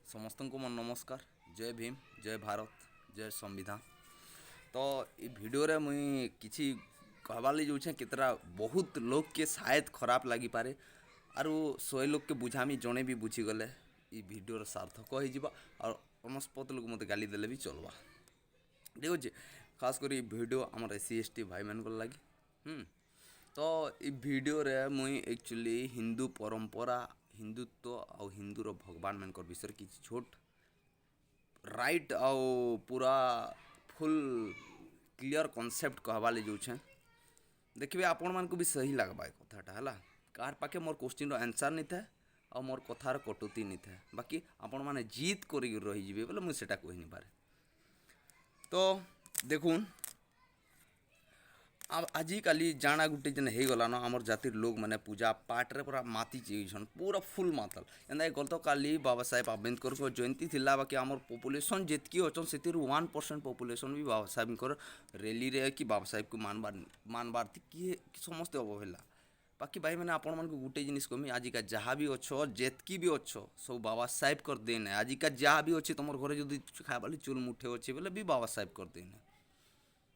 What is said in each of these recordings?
समस्त को मोर नमस्कार। जय भीम, जय भारत, जय संविधान। तो ये वीडियो रे मुई किछि कहबार लगी जाऊँ केतरा बहुत लोग के शायद खराब लगी पारे आरु 100 लोग के बुझामी जड़े भी बुझीगले ये वीडियोर सार्थक हो अनस्पत लोग मत गाली देले भी चलवा ठीक अच्छे। खास कर वीडियो आम SC ST भाई मान लगी तो ये वीडियो रे मुई एक्चुअली हिंदू परंपरा हिंदुत्व आउ हिंदूर भगवान मान विषय कि छोट राइट आउ पूरा फुल क्लियर कॉन्सेप्ट कहवा ले जाऊँ। देखिए आपण मान भी सही लगवा कथाटा है कार पाखे मोर क्वेश्चन आंसर नहीं था और मोर कथार कटुती नहीं था बाकी आपण मैंने जिद कर रही बोले मुझे कही नहीं पारे। तो देखुन अब आजिकाली जाना गुटे जेन हो गलान आमर जातिर लोग मैंने पूजा पाठ रे पूरा माती जाइछन पूरा फुल मातल एंदा गत काली बाबा साहेब आम्बेडकर को जयंती थिला बाकी आमर पॉपुलेशन जेतकी अछन सेतिर 1% पॉपुलेशन भी बाबा साहेब रैली रे कि बाबा साहेब को मानबार किए समस्त अवहेला बाकी भाई मैंने आपण मन को गुटे जिनिस कहमी आजिका जहाँ भी अच्छो जेतकी भी अच्छो सब बाबा साहेब कर देने आजिका जहाँ भी अच्छे तुम घरे जो खाइबाली चुल मुठे अच्छे बोले भी बाबा साहेब कर देने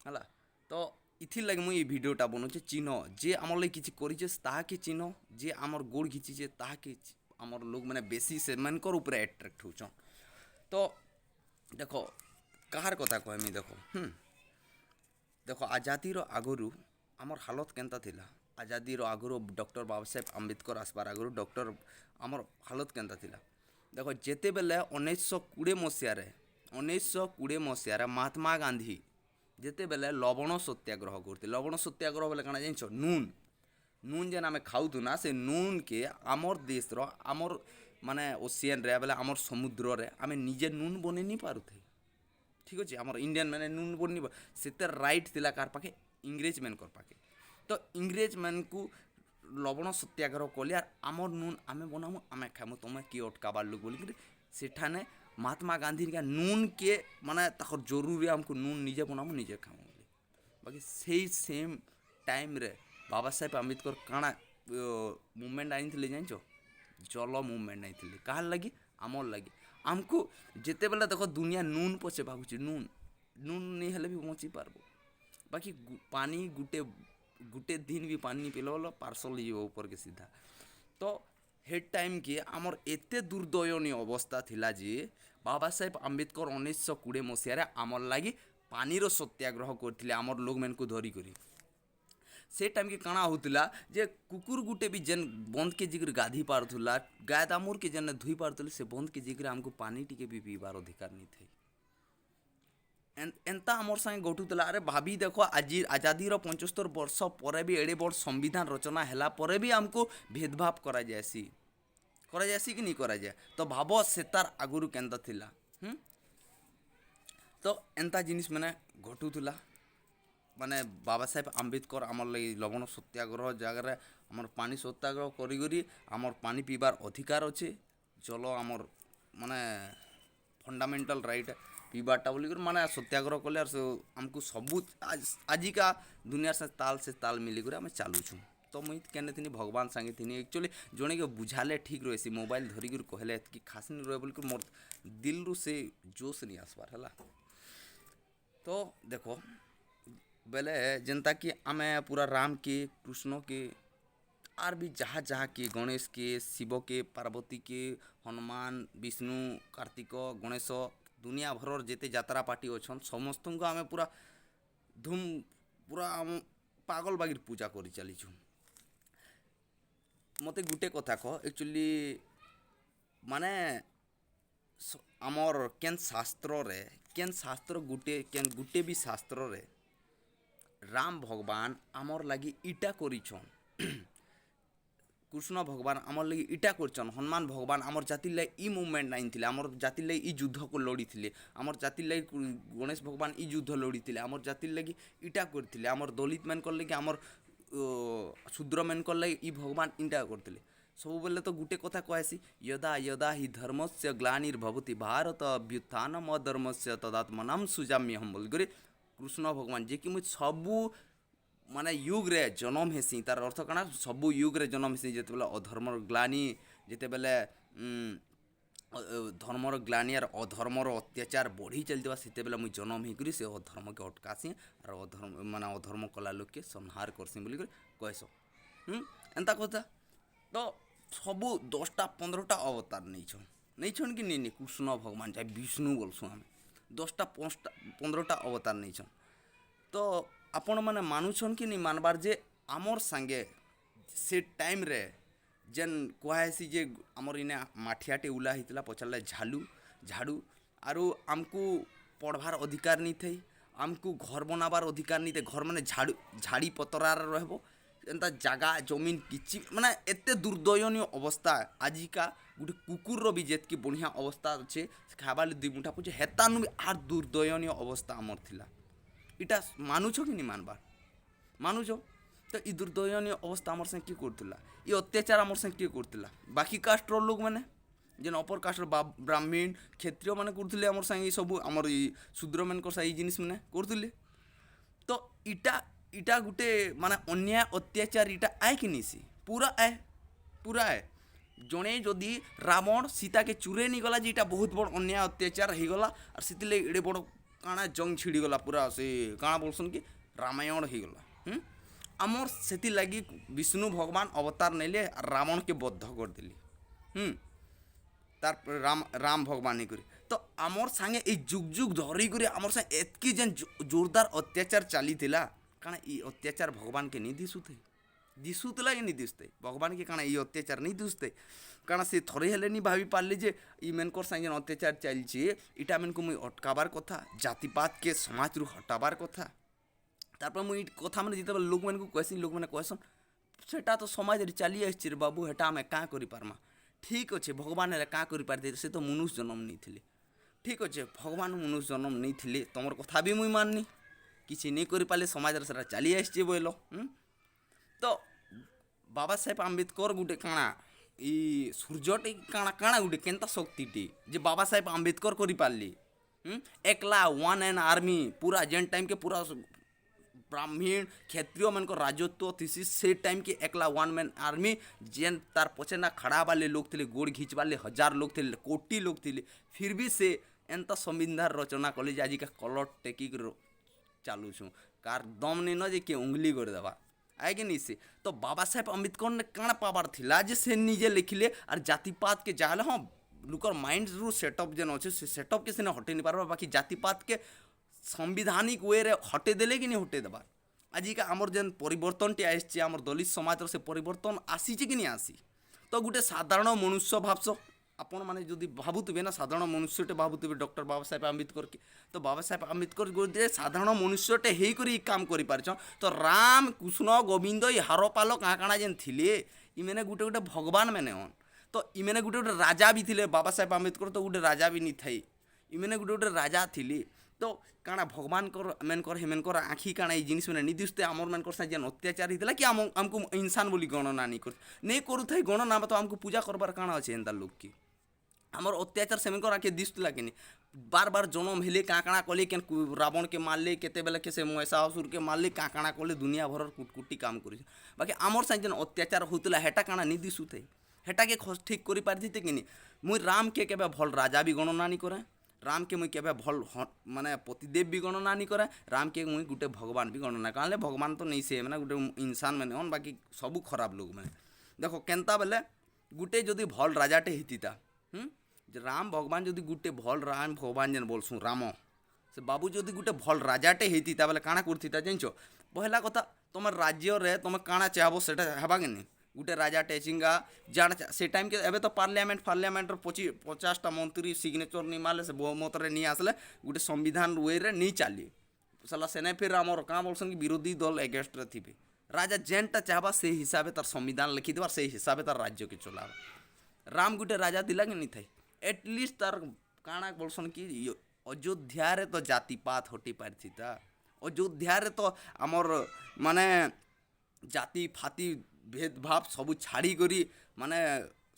है। तो इथिर लगे मुझे भिडियोटा बनाऊे चिन्ह जे आमर लगे किसी करेचे ताके चिन्ह जे आमर गोड़ घिचीचे ताके आमर लोग मैंने बेसी से मनकर ऊपर एट्राक्ट होचन। तो देखो कहार कथा कहमी देखो आजादीर आगरू आमर हालत केनता थिला आजादीर आगरू डॉक्टर बाबा साहेब आम्बेडकर आसबार आगरू डॉक्टर आमर हालत केनता थिला देखो जेते बेले 1920 मसीह महात्मा गांधी जेते बेले लवण सत्याग्रह करते लवण सत्याग्रह बोले कଣା जानिछ नून जेन आम खाऊँ ना से नून के आमर देश आमर माने ओशियन रे बोले आमर समुद्र रे आम निजे नून बने नहीं पारुथे ठीक अच्छे आमर इंडियन मैंने नून बनी से राइट थिला कार पाखे इंग्रेज मैन कर पाखे। तो इंग्रेज मैन को लवण सत्याग्रह कले आर आमर नून आम बनामु आम खाइमु तुम किए अटकाबार लोग बोलिक सेठाने महात्मा गांधी का नून के माने ताकर जरूरी हमको नून निजे बनामु निजे खामु बाकी सही सेम टाइम रे बाबा साहेब आम्बेडकर काଣା मुवमेंट आनी जान जल मुवमेंट आनी कहार लगी आमर लगी आमको जिते बेले देख दुनिया नून पचे भागुची नून नून नहीं हेले भी बची पारबो बाकी पानी गुटे गुटे दिन भी पानी नहीं पील बोल पार्सल जीव ऊपर के सीधा। तो हेड टाइम के आमर एते दुर्दयनीय अवस्था थिला जे बाबा साहेब आम्बेडकर 1920 मसीह आमर लगी पानीर सत्याग्रह करथिले आमर लोग मैन को धरी करी से टाइम के काଣା होतिला जे कुकुर गुटे भी जेन बंद के जिगर गाधी पारुला गाय दामुर के जेन धुई पारुले से बंद के जिगर हमको पानी टिके भी पीबार अधिकार नहीं थे एंता आमर संगे घटुला। अरे भाभी देखो आज आजादी 75 वर्ष पर भी एड़े बड़ संविधान रचना हैला पर भी हमको भेदभाव करा जायसी कि नहीं करा जाए। तो भाव से तार आगुरु केनता थिला तो एंता जिनिस मैंने घटुला माने बाबा साहेब आम्बेडकर आमर लगे लवण सत्याग्रह जगार आमर पानी सत्याग्रह करी आमर पानी पीबार अधिकार अच्छे जल आमर माने फंडामेंटल राइट पीबारटा बोलिक माने सत्याग्रह कले आमको सबू आजिका दुनिया से ताल मिलिक आम चलुछुँ। तो मुई केने थी भगवान सांगे थी एक्चुअली जड़े के बुझाले ठीक रही मोबाइल धरिक कहले कि खास नहीं रहे बोलिक मोर दिल रु से जोश नहीं आसबार है। तो देखो बेले जनता कि आम पूरा राम के कृष्ण के आर भी जहाँ जहाँ के गणेश के शिव के पार्वती के हनुमान विष्णु कार्तिक गणेश दुनिया भर जेते यात्रा पार्टी अच्छन समस्त को आम पूरा धूम पूरा आम पागल बागिर पूजा कर चलीछुँ। मते गुटे कथा कह एक्चुअली माने आमर केन शास्त्र गुटे भी शास्त्र रे राम भगवान आमर लगी इटा करिछन कृष्ण भगवान आमर लगी इटा करछन हनुमान भगवान आमर जाति लगी ई मुवमेंट आनी थिले आमर जाति लगी ई युद्ध को लड़ी थिले आमर जाति लगी गणेश भगवान ई युद्ध लड़ी थिले आमर जाति लगी इटा करथिले आमर दलित मैन कर लगी आमर शूद्र मैन कर लगी ई भगवान इटा करथिले सब बेले तो गुटे कथा कहसी यदा यदा हि धर्मस्य ग्लानिर्भवति भारत अभ्युत्थानम अधर्मस्य तदात्मनां सृजाम्यहं बोलकर कृष्ण भगवान जे कि मुझे सबू माने युग रे जन्म हेसी तार अर्थ काଣା सबू युग रे जन्म हेसी जेते बेले अधर्मर ग्लानी जेते बेले ଧର୍ମର ଗ୍ଲାନି ଆର୍ ଅଧର୍ମର ଅତ୍ୟାଚାର ବଢ଼ି ଚାଲିଥିବା ସେତେବେଲେ ମୁଇଁ ଜନମ ହେଇକରି ସେ ଅଧର୍ମକେ ଅଟକାସି ଆର୍ ମାନେ ଅଧର୍ମ କଲା ଲୋକେ ସଂହାର କରସି ବୋଲିକରି କହେସନ୍। ଏନ୍ତା କଥା ତ ସବୁ 10ଟା 15ଟା ଅବତାର ନେଇଛନ୍ କି ନେଇନି କୃଷ୍ଣ ଭଗବାନ ଚାहे ବିଷ୍ଣୁ ବୋଲସୁଁ ଆମେ 10ଟା 15ଟା ଅବତାର ନେଇଛନ୍। ତ ଆପଣମାନେ ମାନୁଛନ୍ କି ନି ମାନବାର୍ ଯେ ଆମର୍ ସାଙ୍ଗେ ସେ ଟାଇମ୍ରେ ଯେନ୍ କୁହାହେସି ଯେ ଆମର୍ ଇନେ ମାଠିଆଟେ ଉଲା ହେଇଥିଲା ପଚାରିଲେ ଝାଡ଼ୁ ଆରୁ ଆମ୍କୁ ପଢ଼୍ବାର୍ ଅଧିକାର ନି ଥାଇ ଆମ୍କୁ ଘର ବନାବାର ଅଧିକାର ନି ଥାଇ ଘର ମାନେ ଝାଡ଼ି ପତରାରେ ରହେବ ଏନ୍ତା ଜାଗା ଜମିନ୍ କିଛି ମାନେ ଏତେ ଦୁର୍ଦୟନୀୟ ଅବସ୍ଥା ଆଜିକା ଗୋଟେ କୁକୁରର ବି ଯେତ୍କି ବଢ଼ିଆ ଅବସ୍ଥା ଅଛେ ଖାଇବାର୍ ଦୁଇ ମୁଠା ପଛେ ହେତାନୁ ବି ଆର୍ ଦୁର୍ଦୟନୀୟ ଅବସ୍ଥା ଆମର୍ ଥିଲା। ଇଟା ମାନୁଛ କି ନି ମାନବାର୍ ମାନୁଛ ତ ଇ ଦୁର୍ଦୟନୀୟ ଅବସ୍ଥା ଆମର୍ ସାଙ୍ଗେ କିଏ କରୁଥିଲା ଇ ଅତ୍ୟାଚାର ଆମର୍ ସାଙ୍ଗେ କିଏ କରୁଥିଲା ବାକି କାଷ୍ଟର ଲୋକମାନେ ଯେନ୍ ଅପର କାଷ୍ଟର ବ୍ରାହ୍ମଣ କ୍ଷତ୍ରିୟ ମାନେ କରୁଥିଲେ ଆମର୍ ସାଙ୍ଗେ ସବୁ ଆମର୍ ଇ ଶୂଦ୍ରମାନଙ୍କର ସାଙ୍ଗେ ଇ ଜିନିଷ୍ ମାନେ କରୁଥିଲେ। ତ ଇଟା ଗୁଟେ ମାନେ ଅନ୍ୟାୟ ଅତ୍ୟାଚାର ଇଟା ଆଏ କି ନିସି ପୁରା ଆଏ ଜଣେ ଯଦି ରାବଣ ସୀତାକେ ଚୁରେଇ ନେଇଗଲା ଯେ ଇଟା ବହୁତ ବଡ଼ ଅନ୍ୟାୟ ଅତ୍ୟାଚାର ହେଇଗଲା ଆର୍ ସେଥିର୍ଲାଗି ଏଡ଼େ ବଡ଼ କାଣା ଜଙ୍ଗ ଛିଡ଼ିଗଲା ପୁରା ସେ କାଣା ବୋଲସନ୍ କି ରାମାୟଣ ହେଇଗଲା। ଆମର୍ ସେଥିର୍ଲାଗି ବିଷ୍ଣୁ ଭଗବାନ ଅବତାର ନେଲେ ଆର୍ ରାବଣକେ ବଦ୍ଧ କରିଦେଲେ। ତାର୍ ରାମ ଭଗବାନ ହେଇକରି ତ ଆମର୍ ସାଙ୍ଗେ ଏଇ ଯୁଗ ଧରିକରି ଆମର୍ ସାଙ୍ଗେ ଏତ୍କି ଯେନ୍ ଜୋରଦାର ଅତ୍ୟାଚାର ଚାଲିଥିଲା କାଣା ଇ ଅତ୍ୟାଚାର ଭଗବାନକେ ନି ଦିଶୁଥିଲା କି ନି ଦିଶୁଥାଏ ଭଗବାନକେ କାଣା ଇ ଅତ୍ୟାଚାର ନି ଦିଶୁଥାଏ କାଣା ସେ ଥରେ ହେଲେ ନି ଭାବି ପାରିଲେ ଯେ ଇମାନଙ୍କର ସାଙ୍ଗେ ଯେନ୍ ଅତ୍ୟାଚାର ଚାଲିଛେ ଇଟା ମାନଙ୍କୁ ମୁଇଁ ଅଟକାବାର କଥା ଜାତିପାତକେ ସମାଜରୁ ହଟାବାର କଥା। ତାପରେ ମୁଇଁ କଥା ମାନେ ଯେତେବେଳେ ଲୋକମାନଙ୍କୁ କହେସି ଲୋକମାନେ କହେସନ୍ ସେଟା ତ ସମାଜରେ ଚାଲି ଆସିଛି ରେ ବାବୁ ହେଟା ଆମେ କାଁ କରିପାର୍ମା। ଠିକ୍ ଅଛେ ଭଗବାନ ହେଲେ କାଁ କରିପାରିଥିଲେ ସେ ତ ମନୁଷ୍ୟ ଜନ୍ମ ନେଇଥିଲେ ଠିକ୍ ଅଛେ ଭଗବାନ ମନୁଷ୍ୟ ଜନ୍ମ ନେଇଥିଲେ ତମର କଥା ବି ମୁଇଁ ମାନ୍ନି କିଛି ନେଇ କରିପାରିଲେ ସମାଜରେ ସେଟା ଚାଲି ଆସିଛେ ବୋଇଲ। ତ ବାବା ସାହେବ ଆମ୍ବେଦକର ଗୋଟେ କାଣା ଇ ସୂର୍ଯ୍ୟଟେ କାଣା ଗୋଟେ କେନ୍ତା ଶକ୍ତିଟେ ଯେ ବାବା ସାହେବ ଆମ୍ବେଦକର କରିପାରିଲେ ଏକଲା ୱାନ୍ ଆନ୍ ଆର୍ମି ପୁରା ଯେନ୍ ଟାଇମ୍କେ ପୁରା ବ୍ରାହ୍ମଣ କ୍ଷତ୍ରିୟ ମାନଙ୍କର ରାଜତ୍ୱ ଥିସି ସେ ଟାଇମ୍କେ ଏକଲା ୱାନ୍ ମ୍ୟାନ୍ ଆର୍ମି ଯେନ୍ ତାର୍ ପଛେ ନା ଖଡ଼ା ବାଲେ ଲୋକ ଥିଲେ ଗୋଡ଼ ଘିଚବାର୍ଲେ ହଜାର ଲୋକ ଥିଲେ କୋଟି ଲୋକ ଥିଲେ ଫିର୍ ବି ସେ ଏନ୍ତା ସମ୍ବିଧାନ ରଚନା କଲେ ଯେ ଆଜିକା କଲର୍ ଟେକିକି ଚାଲୁଛୁଁ କାର୍ ଦମ୍ ନେଇନ ଯେ କିଏ ଉଙ୍ଗଲି କରିଦେବା ଆଜ୍ଞା ନି ସେ ତ ବାବା ସାହେବ ଆମ୍ବେଦକର କାଣା ପାବାର୍ ଥିଲା ଯେ ସେ ନିଜେ ଲେଖିଲେ ଆର୍ ଜାତିପାତକେ ଯାହାହେଲେ ହଁ ଲୁକର ମାଇଣ୍ଡରୁ ସେଟଅପ୍ ଯେନ୍ ଅଛେ ସେ ସେଟଅପ୍କେ ସିନା ହଟେଇ ନି ପାର୍ବା ବାକି ଜାତିପାତକେ संविधानिक वे हटे देले कि नहीं हटे देबार आजिका आमर जेन परिवर्तनटे आसছে आमर दलित समाजर से परिवर्तन आसीचे कि नहीं आसी तो गोटे साधारण मनुष्य भावस आपण मैंने जदि भावुवे ना साधारण मनुष्यटे भावुवे डॉक्टर बाबा साहेब आम्बेडकर के तो बाबा साहेब आम्बेडकर गोटे साधारण मनुष्यटे होकर काम कर तो राम कृष्ण गोविंद ये हारपाल काँ काଣା जेन थिले इमेने गोटे गोटे भगवान मैंने हन तो इमेने गोटे गोटे राजा भी थिले बाबा साहेब आम्बेडकर तो गोटे राजा भी नहीं थाई इमेने गोटे गोटे राजा थिले तो काଣା भगवान मेनकर हेमेनकर आँखि काଣା ये जिनिस मैंने नहीं दिसते आमर मेनकर साथ जेन अत्याचार होता कि आमको इंसान बोली गणना नहीं करूँ गणना तो आमको पूजा करबार काଣା अच्छे एंता लोक की आमर अत्याचार सेमेनकर आँखे दिसुला कि बार बार जन्म हेले काँ काଣା कले केन रावण के मारले केते बेले के से महिषासुर के मारले काँ काଣା कले दुनिया भर कुटकुटी काम कर बाकी आमर साथ जेन अत्याचार होता हेटा काଣା नहीं दिसुथे हेटा के ठीक कर पारिते कि मुई राम के केबे भल राजा भी गणना नहीं करे राम के मुई केबे भल माने पतिदेव भी गणना नहीं करे राम के मुई गोटे भगवान भी गणना कहले भगवान तो नहीं से मैंने गोटे इंसान मैंने हन बाकी सबू खराब लोग मैंने देखो केन्ता बेले गोटे जदि भल राजाटे हेतिता राम भगवान जदि गोटे भल राम भगवान जेन बोलसुँ राम से बाबू जदि गोटे भल राजाटे हेतिता बेले काଣା करथिता जानिछ पहला कथा तुम राज्य रे तुम काଣା चाहबो सेटा हेबा कि नहीं गोटे राजा टेचिंगा जान से टाइम के एबे तो पार्लियामेंट 50टा मंत्री सिग्नेचर नहीं मारले से बहुमत रे नहीं आसले गोटे संविधान वे रे नहीं चली साला सेने फिर आमर काँ बोलसन कि विरोधी दल एगेंस्ट रे थिबे राजा जेनटा चाहबा से हिसाब तार संविधान लिखि देबार से हिसाब तार राज्य के चलाबा राम गोटे राजा दिला कि नहीं थाई एटलिस्ट तार काଣା बोलसन कि अयोध्या रे तो जातिपात हटि पारिथिता अयोध्या रे तो आमर माने जाति फाति भेदभाव सबू छाड़ी करी माने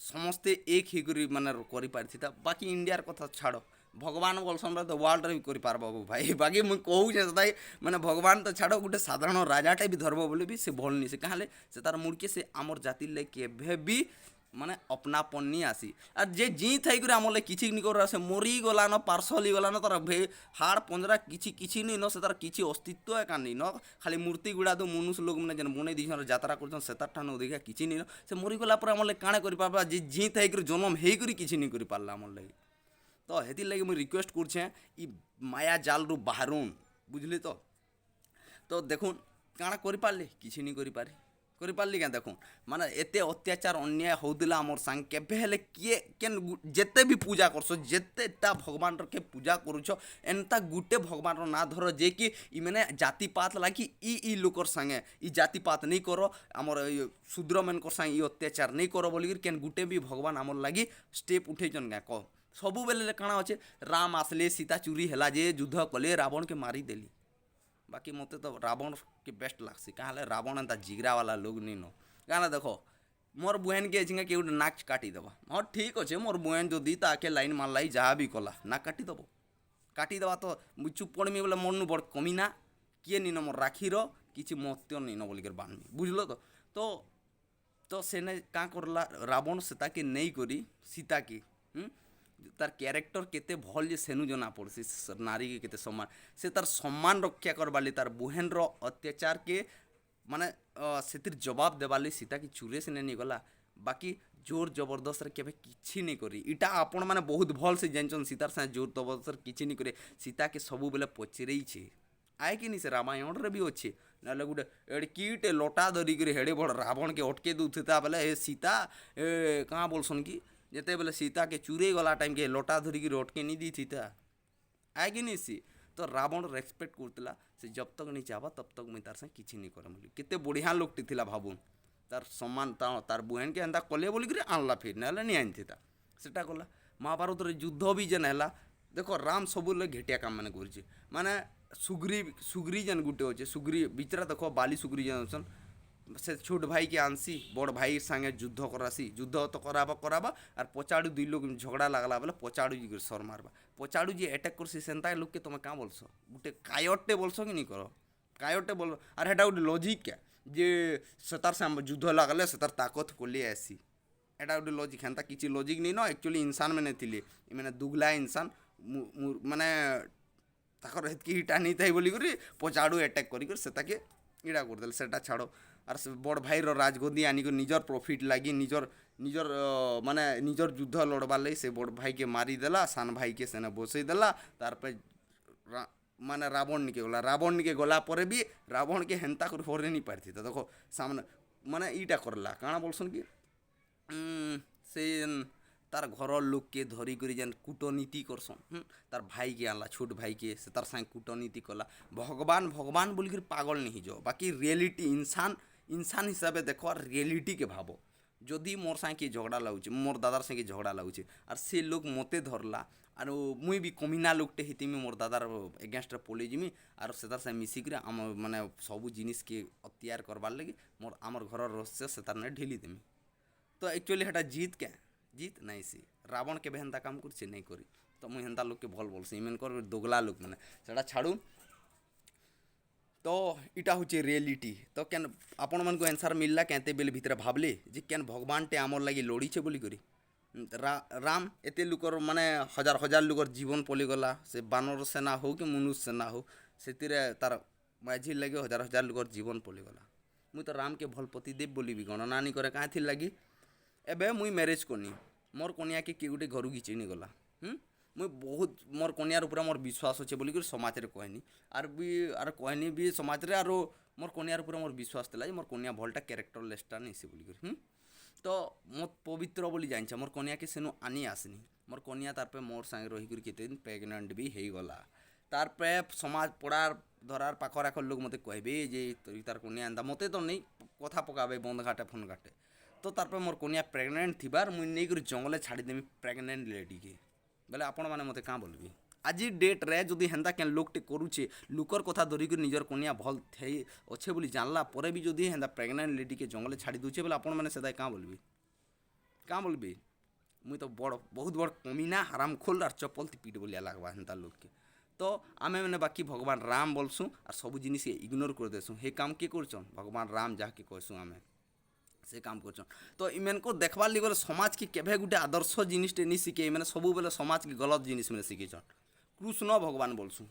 समस्ते एक ही करी माने करि पारिथिता बाकी इंडियार कथा छाड़ भगवान बोलसन तो वर्ल्ड रे भी करि पारबो भाई बाकी मुई कहू जे सदाई माने भगवान तो छाड़ गोटे साधारण राजाटे भी धरबो बोले भी से भल नहीं से कहले से तार मुड़के से आमर जाति ले केभे भी ମାନେ ଅପନାପନି ଆସି ଆର୍ ଯେ ଜିଇଁ ଥାଇକରି ଆମର୍ କିଛି ନି କର ସେ ମରି ଗଲାନ ପାର୍ସଲ ଗଲାନ ତାର ହାଡ଼ ପଞ୍ଜରା କିଛି ନି ନ ସେ ତାର କିଛି ଅସ୍ତିତ୍ୱ ଏକା ନି ନ ଖାଲି ମୂର୍ତ୍ତି ଗୁଡ଼ା ତ ମନୁଷ୍ୟ ଲୋକମାନେ ଯେନ୍ ବନେଇ ଦେଇଛନ୍ ଯାତ୍ରା କରୁଛନ୍ ସେତାର୍ ଠାନୁ ଅଧିକା କିଛି ନି ନ ସେ ମରିଗଲା ପରେ ଆମର୍ ଲାଗି କାଣା କରିପାରବା ଯେ ଜିଇଁ ଥାଇକରି ଜନମ ହେଇକରି କିଛି ନି କରିପାରଲା ଆମର୍ ଲାଗି। ତ ହେଥିର୍ ଲାଗି ମୁଇଁ ରିକ୍ୱେଷ୍ଟ କରୁଛେଁ ଇ ମାୟା ଜାଲରୁ ବାହାରୁନ୍ ବୁଝଲି ତ ଦେଖୁନ୍ କାଣା କରିପାରିଲି କିଛି ନି କରିପାରିଲି କେଁ ଦେଖୁନ୍ ମାନେ ଏତେ ଅତ୍ୟାଚାର ଅନ୍ୟାୟ ହଉଥିଲା ଆମର୍ ସାଙ୍ଗେ କେବେ ହେଲେ କିଏ କେନ୍ ଯେତେ ବି ପୂଜା କରସ ଯେତେଟା ଭଗବାନର କେ ପୂଜା କରୁଛ ଏନ୍ତା ଗୁଟେ ଭଗବାନର ନାଁ ଧର ଯେ କି ଇମାନେ ଜାତିପାତ ଲାଗି ଇ ଲୋକର ସାଙ୍ଗେ ଇ ଜାତିପାତ ନେଇ କର ଆମର ଶୂଦ୍ରମାନଙ୍କର ସାଙ୍ଗେ ଇ ଅତ୍ୟାଚାର ନେଇ କର ବୋଲିକିରି କେନ୍ ଗୁଟେ ବି ଭଗବାନ ଆମର୍ ଲାଗି ଷ୍ଟେପ୍ ଉଠେଇଛନ୍ କାଁ କହ ସବୁବେଲେ କାଣା ଅଛେ ରାମ ଆସିଲେ ସୀତା ଚୁରି ହେଲା ଯେ ଯୁଦ୍ଧ କଲେ ରାବଣକେ ମାରିଦେଲି ବାକି ମତେ ତ ରାବଣ କେ ବେଷ୍ଟ ଲାଗ୍ସି କାଁ ହେଲେ ରାବଣ ଏନ୍ତା ଜିଗ୍ରା ବାଲା ଲୋକ୍ ନିନ କାଁହେଲେ ଦେଖ ମୋର୍ ବୁହେନ୍କେ ଏଛିଙ୍କା କିଏ ଗୋଟେ ନାକ୍ କାଟିଦେବା ହଁ ଠିକ୍ ଅଛେ ମୋର୍ ବୁହେନ୍ ଯଦି ତାକେ ଲାଇନ୍ ମାରଲାଇ ଯାହା ବି କଲା ନାକ୍ କାଟିଦେବା ତ ମୁଇଁ ଚୁପ୍ ପଡ଼୍ମି ବୋଲେ ମୋର୍ନୁ ବଡ଼ କମିନା କିଏ ନିନ ମୋର୍ ରାକ୍ଷୀର କିଛି ମତ୍ୟ ନିନ ବୋଲିକରି ବାନ୍ଧମି ବୁଝଲ ତ ସେନେ କାଁ କରଲା ରାବଣ ସେତାକେ ନେଇକରି ସୀତାକେ ତାର୍ କ୍ୟାରେକ୍ଟର କେତେ ଭଲ୍ ଯେ ସେନୁ ଜନା ପଡ଼୍ସି ନାରୀକେ କେତେ ସମ୍ମାନ ସେ ତାର୍ ସମ୍ମାନ ରକ୍ଷା କରବାର୍ଲି ତାର୍ ବୁହେନ୍ର ଅତ୍ୟାଚାରକେ ମାନେ ସେଥିର୍ ଜବାବ ଦେବାର୍ଲି ସୀତାକେ ଚୁରେ ସେନେ ନେଇଗଲା ବାକି ଜୋର୍ ଜବରଦସ୍ତରେ କେବେ କିଛି ନି କରି ଇଟା ଆପଣମାନେ ବହୁତ ଭଲ୍ ସେ ଜାଣିଛନ୍ ସୀତାର ସାଙ୍ଗେ ଜୋର୍ ଜବରଦସ୍ତରେ କିଛି ନି କରି ସୀତାକେ ସବୁବେଲେ ପଚରେଇଛେ ଆଏ କି ନି ସେ ରାମାୟଣରେ ବି ଅଛେ ନହେଲେ ଗୋଟେ ଏଡ଼କିଟେ ଲଟା ଧରିକିରି ହେଡ଼େ ବଡ଼ ରାବଣକେ ଅଟକେଇ ଦଉଥିତା ବେଲେ ଏ ସୀତା କାଁ ବୋଲ୍ସନ୍ କି ଯେତେବେଲେ ସୀତାକେ ଚୁରେଇ ଗଲା ଟାଇମ୍କେ ଲଟା ଧରିକିରି ଅଟକେଇ ନି ଦେଇଥିତା ଆଏ କି ନି ସି ତ ରାବଣ ରେସ୍ପେକ୍ଟ କରୁଥିଲା ସେ ଜବ୍ ତକ୍ ନି ଚାହବା ତବ୍ ତକ୍ ମୁଇଁ ତାର୍ ସାଙ୍ଗେ କିଛି ନି କରେ ବୋଲି କେତେ ବଢ଼ିଆ ଲୋକଟେ ଥିଲା ଭାବୁନ୍ ତାର୍ ସମ୍ମାନ ତାର୍ ବୁହେନ୍କେ ଏନ୍ତା କଲେ ବୋଲିକିରି ଆଣଲା ଫିର୍ ନହେଲେ ନି ଆନିଥିତା ସେଟା କଲା ମହାଭାରତରେ ଯୁଦ୍ଧ ବି ଯେନ୍ ହେଲା ଦେଖ ରାମ ସବୁବେଳେ ଘେଟିଆ କାମ ମାନେ କରିଛେ ମାନେ ସୁଗ୍ରୀ ଯେନ୍ ଗୁଟେ ଅଛେ ସୁଗ୍ରୀ ବିଚରା ଦେଖ ବାଲି ସୁଗ୍ରୀ ଯେନ୍ ଅଛନ୍ ସେ ଛୋଟ ଭାଇକେ ଆନସି ବଡ଼ ଭାଇ ସାଙ୍ଗେ ଯୁଦ୍ଧ କରାସି ଯୁଦ୍ଧ ତ କରାବା ଆର୍ ପଚାଡ଼ୁ ଦୁଇ ଲୋକ ଝଗଡ଼ା ଲାଗ୍ଲା ବେଲେ ପଚାଡ଼ୁ ଯିକରି ସର୍ ମାରବା ପଚାଡ଼ୁ ଯେ ଆଟାକ୍ କରସି ସେନ୍ତା ଲୋକେ ତୁମେ କାଁ ବୋଲ୍ସ ଗୁଟେ କାୟରଟେ ବୋଲ୍ସ କି ନି କର କାୟରଟେ ବୋଲ ଆର୍ ହେଟା ଗୋଟେ ଲଜିକ୍ କେ ଯେ ସେ ତାର୍ ସାଙ୍ଗେ ଯୁଦ୍ଧ ଲାଗ୍ଲେ ସେ ତାର୍ ତାକତ୍ କଲି ଆସି ଏଟା ଗୋଟେ ଲଜିକ୍ ହେନ୍ତା କିଛି ଲଜିକ୍ ନି ନ ଆକ୍ଚୁଆଲି ଇନସାନ୍ ମାନେ ଥିଲେ ଏମାନେ ଦୁଗଲା ଇନସାନ୍ ମାନେ ତାଙ୍କର ହେତ୍କି ଇଟା ନେଇଥାଏ ବୋଲିକରି ପଚାଡ଼ୁ ଆଟାକ୍ କରିକରି ସେତାକେ ଇଟା କରିଦେଲେ ସେଟା ଛାଡ଼ ଆର୍ ସେ ବଡ଼ ଭାଇର ରାଜଗଦି ଆନିକରି ନିଜର ପ୍ରଫିଟ୍ ଲାଗି ନିଜର ମାନେ ନିଜର ଯୁଦ୍ଧ ଲଢ଼ବାର୍ ଲାଗି ସେ ବଡ଼ ଭାଇକେ ମାରିଦେଲା ସାନ ଭାଇକେ ସେନେ ବସେଇଦେଲା ତାର୍ପରେ ମାନେ ରାବଣ ନିକେ ଗଲା ପରେ ବି ରାବଣକେ ହେନ୍ତା କରି ହରେଇ ନି ପାରିଥିତା ଦେଖ ସାମନେ ମାନେ ଇଟା କରଲା କାଣା ବୋଲ୍ସନ୍ କି ସେ ତାର୍ ଘରର ଲୋକେ ଧରିକରି ଯେନ୍ କୂଟନୀତି କରସନ୍ ତାର୍ ଭାଇକେ ଆନଲା ଛୋଟ ଭାଇକେ ସେ ତାର୍ ସାଙ୍ଗେ କୂଟନୀତି କଲା ଭଗବାନ ବୋଲିକିରି ପାଗଳ ନି ହେଇଯାଅ ବାକି ରିଏଲିଟି ଇନସାନ ହିସାବେ ଦେଖ ରିଏଲିଟିକେ ଭାବ ଯଦି ମୋର୍ ସାଙ୍ଗେ କିଏ ଝଗଡ଼ା ଲାଗୁଛେ ମୋର୍ ଦାଦାର ସାଙ୍ଗେ ଝଗଡ଼ା ଲାଗୁଛେ ଆର୍ ସେ ଲୋକ୍ ମତେ ଧରଲା ଆରୁ ମୁଇଁ ବି କମିନା ଲୋକଟେ ହେଇଥିମି ମୋର୍ ଦାଦାର ଏଗେନ୍ଷ୍ଟରେ ପଲେଇ ଯିମି ଆରୁ ସେ ତାର୍ ସାଙ୍ଗେ ମିଶିକିରି ଆମ ମାନେ ସବୁ ଜିନିଷ୍କେ ଅକ୍ତିଆର କରବାର୍ ଲାଗି ଆମର୍ ଘରର ରହସ୍ୟ ସେ ତାର୍ ନେ ଢିଲି ଦେମି ତ ଆକ୍ଚୁଆଲି ହେଟା ଜିତ୍ ନାଇଁ ସି ରାବଣ କେବେ ହେନ୍ତା କାମ କରିছে ନାଇଁ କରି ତ ମୁଇଁ ହେନ୍ତା ଲୋককে ଭଲ୍ ବୋଲ୍ସି ଏମାନଙ୍କର ଦୋଗଲା ଲୋକ ମାନେ ସେଟା ଛାଡ଼ୁ ତ ଇଟା ହଉଛେ ରିଏଲିଟି ତ କେନ୍ ଆପଣମାନଙ୍କୁ ଆନ୍ସର୍ ମିଲଲା କେତେ ବେଲେ ଭିତରେ ଭାବଲେ ଯେ କେନ୍ ଭଗବାନଟେ ଆମର୍ ଲାଗି ଲଢ଼ିଛେ ବୋଲିକରି ରାମ ଏତେ ଲୁକର ମାନେ ହଜାର ଲୁକର ଜୀବନ ପଲିଗଲା ସେ ବାନର ସେନା ହଉ କି ମନୁଷ୍ୟ ସେନା ହଉ ସେଥିରେ ତାର ମାଝି ଲାଗି ହଜାର ଲୁକର ଜୀବନ ପଲିଗଲା ମୁଇଁ ତ ରାମକେ ଭଲ୍ ପତିଦେବ ବୋଲିବି ଗଣନା ନି करे କାଁଥିର୍ ଲାଗି ଏବେ ମୁଇଁ ମ୍ୟାରେଜ୍ କନି ମୋର୍ କନିଆକେ କିଏ ଗୁଟେ ଘରୁ ଘିଚି ନି ଗଲା ମୁଇଁ ବହୁତ ମୋର୍ କନିଆର ଉପରେ ମୋର୍ ବିଶ୍ୱାସ ଅଛେ ବୋଲିକରି ସମାଜରେ କହେନି ଆର୍ କହେନି ବି ସମାଜରେ ଆରୁ ମୋର୍ କନିଆର ଉପରେ ମୋର୍ ବିଶ୍ୱାସ ଥିଲା ଯେ ମୋର୍ କନିଆ ଭଲଟା କ୍ୟାରେକ୍ଟରଲେସ୍ଟା ନେଇସି ବୋଲିକରି ତ ମୋର୍ ପବିତ୍ର ବୋଲି ଜାଣିଛ ମୋର୍ କନିଆକେ ସେନୁ ଆନି ଆସିନି ମୋର୍ କନିଆ ତାର୍ପରେ ମୋର୍ ସାଙ୍ଗେ ରହିକରି କେତେ ଦିନ ପ୍ରେଗନେଣ୍ଟ ବି ହେଇଗଲା ତାର୍ପରେ ସମାଜ ପଡ଼ାର ଧରାର ପାଖର ଆଖର ଲୋକ ମତେ କହିବେ ଯେ ତାର୍ କନିଆ ଏନ୍ତା ମତେ ତ ନେଇ କଥା ପକାବେ ବନ୍ଦ ଘାଟେ ଫୋନ୍ ଘାଟେ ତ ତାର୍ପରେ ମୋର୍ କନିଆ ପ୍ରେଗନେଣ୍ଟ ଥିବାର୍ ମୁଇଁ ନେଇକରି ଜଙ୍ଗଲେ ଛାଡ଼ିଦେମି ପ୍ରେଗନେଣ୍ଟ ଲେଡ଼ିକେ ବେଲେ ଆପଣମାନେ ମତେ କାଁ ବୋଲ୍ବେ ଆଜି ଡେଟ୍ରେ ଯଦି ହେନ୍ତା କେନ୍ ଲୋକଟେ କରୁଛେ ଲୁକର କଥା ଧରିକରି ନିଜର କନିଆ ଭଲ୍ ଥାଇ ଅଛେ ବୋଲି ଜାଣିଲା ପରେ ବି ଯଦି ହେନ୍ତା ପ୍ରେଗନେଣ୍ଟ ଲେଡ଼ିକେ ଜଙ୍ଗଲେ ଛାଡ଼ି ଦଉଛେ ବେଲେ ଆପଣମାନେ ସେଟା କାଁ ବୋଲ୍ବେ ମୁଇଁ ତ ବହୁତ ବଡ଼ କମିନା ହାରାମଖୋଲ୍ ଆର୍ ଚପଲ ପିଟ୍ ବୋଲିଆ ଲାଗ୍ବା ହେନ୍ତା ଲୋକ୍କେ ତ ଆମେ ମାନେ ବାକି ଭଗବାନ ରାମ ବୋଲ୍ସୁଁ ଆର୍ ସବୁ ଜିନିଷ୍କେ ଇଗ୍ନୋର୍ କରିଦେସୁଁ ହେ କାମ୍ କିଏ କରୁଛନ୍ ଭଗବାନ ରାମ ଯାହାକେ କହେସୁଁ ଆମେ से काम कर तो इमें को देखबार लगे समाज के केभे गुटे आदर्श जिनिसटे नहीं शिखे मैंने सब बेले समाज के गलत जिनिस मैंने शिखेछन कृष्ण भगवान बोलसु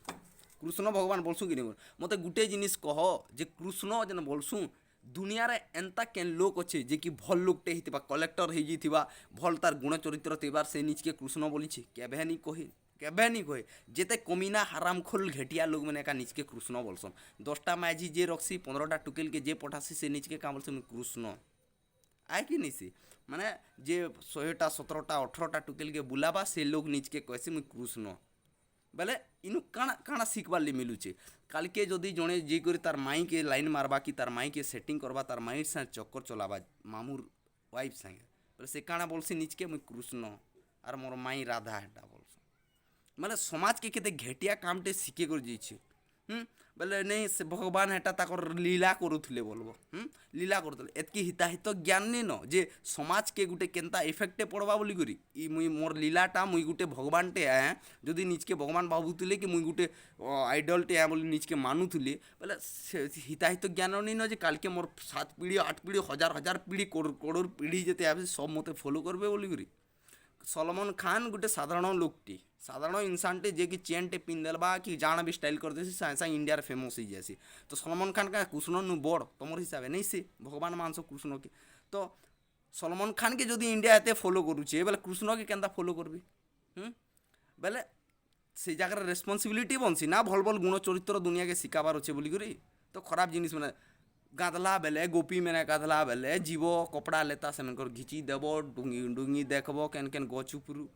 कृष्ण भगवान बोलसु कि नहीं मत गुटे जिनिस कह जे कृष्ण जेन बोलसु दुनिया रे एंता केन लोक अच्छे जे कि भल लोकटे हितिबा कलेक्टर हो जाइथिबा भल तार गुण चरित्र थिबार से निजके कृष्ण बोलीछे केभे नहीं कहे जेते कमीना हरामखोल घटिया लोग मैंने का निजके कृष्ण बोलसन 10टा माझी जे रखसी 15टा टुकेल के जे पठासी से निजके का बोलसन कृष्ण आए कि नहीं सी माने जे 100टा 17टा 18टा टुकेल के बुलाबा से लोग निजके कहसी मुई कृष्ण बेले इनु काଣା काଣା शिखबार ली मिलुचे काल के जदि जड़े जे करी तार माई के लाइन मारबा कि तार माई के सेटिंग करबा तार माई से चक्कर चलाबा मामूर वाइफ संगे बोले से काଣା बोलसी निजके मुई कृष्ण आर मोर माई राधा हेटा बोलस माने समाज के केते घटिया कामटे शिखे कर जाइछे बोले नहीं से भगवान हेटा ताकर लीला करुले बोलबो लीला करुले एतकी हिताहित ज्ञान नहीं न जे समाज के गुटे केनता इफेक्टे पड़वा बोली करी ई मुई मोर लीलाटा मुई गुटे भगवानटे आए जदि निजके भगवान भाबुले कि मुई गुटे आइडलटे आए बोली निजके मानुले बोले हिताहित ज्ञान नहीं न जे काल के मोर 7 पीढ़ी 8 पीढ़ी हजार हजार पीढ़ी करोड़ पीढ़ी जेते आवे सब मते फॉलो करबे बोली करी सलमान खान गोटे साधारण लोकटी साधारण इंसानटे जे कि चेनटे पिंधेलबा कि जाना भी स्टाइल कर देसी साइंस इंडिया फेमस हो जासी तो सलमान खान का कृष्ण नु बड़ तुम हिसाब नहीं से भगवान मानस कृष्ण के तो सलमान खान के जदि इंडिया एते फॉलो करुचे बोले कृष्ण के केनता फॉलो करबी बोले से जगह रेस्पॉन्सिबिलिटी बनसी ना भल भल गुण चरित्र दुनिया के शिखाबार अच्छे बोली करी तो खराब जिनिस मैंने गाधला बेले गोपी मैंने गाधला बेले जीव कपड़ा लेता से घिची देव डुंगी डुंगी देखब केन केन गच उपरू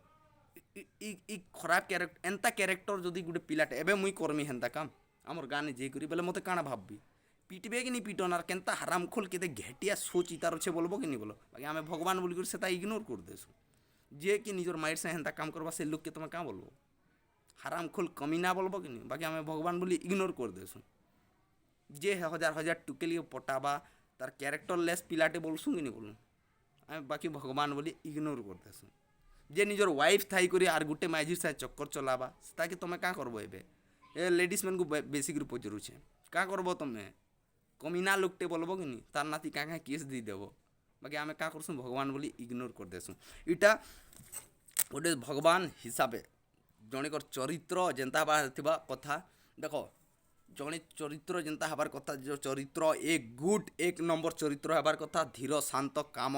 खराब कैरेक्टर एंता कैरेक्टर जदि गोटे पिलाटे एबे मुई करमी हेन्ता काम आमर गाने जे करी बोले मते काଣା भाबबी पिटबे कि नहीं पिटन आर केनता हराम खोल केते घेटिया सोच इतार अच्छे बोलबो कि नहीं बोलो बाकी आमे भगवान बोली कर सेता इग्नोर कर देसु जे कि निजर माइंड से हेन्ता काम करबा से लोग के तुम क्या बोलबो हराम खोल कमीना बोलबो कि नहीं बाकी आमे भगवान बोली इग्नोर कर देसु जे हजार हजार टुकेली पटाबा तार कैरेक्टर लेस पिलाटे बोलसु कि नहीं बोलूँ आमे बाकी भगवान बोली इग्नोर कर देसु जे निजर वाइफ थाई करी आर गुटे माइजिर से चक्कर चलाबा ताकि तुम क्या करबो एबे ए लेडीज मन को बेसिक रूप पचरुछे क्या करबो तुमे कमीना लोकटे बोलबो कि नहीं तार नाती क्या केस दी देबो बाकी आमे क्या करसु भगवान बोली इग्नोर कर देसु इटा गोटे भगवान हिसाबे जणेकर चरित्र जेनता बा थिबा कथा देखो जड़े चरित्र जेनता हबार कथा जो चरित्र एक गुड एक नंबर चरित्र हबार कथा धीर शांत काम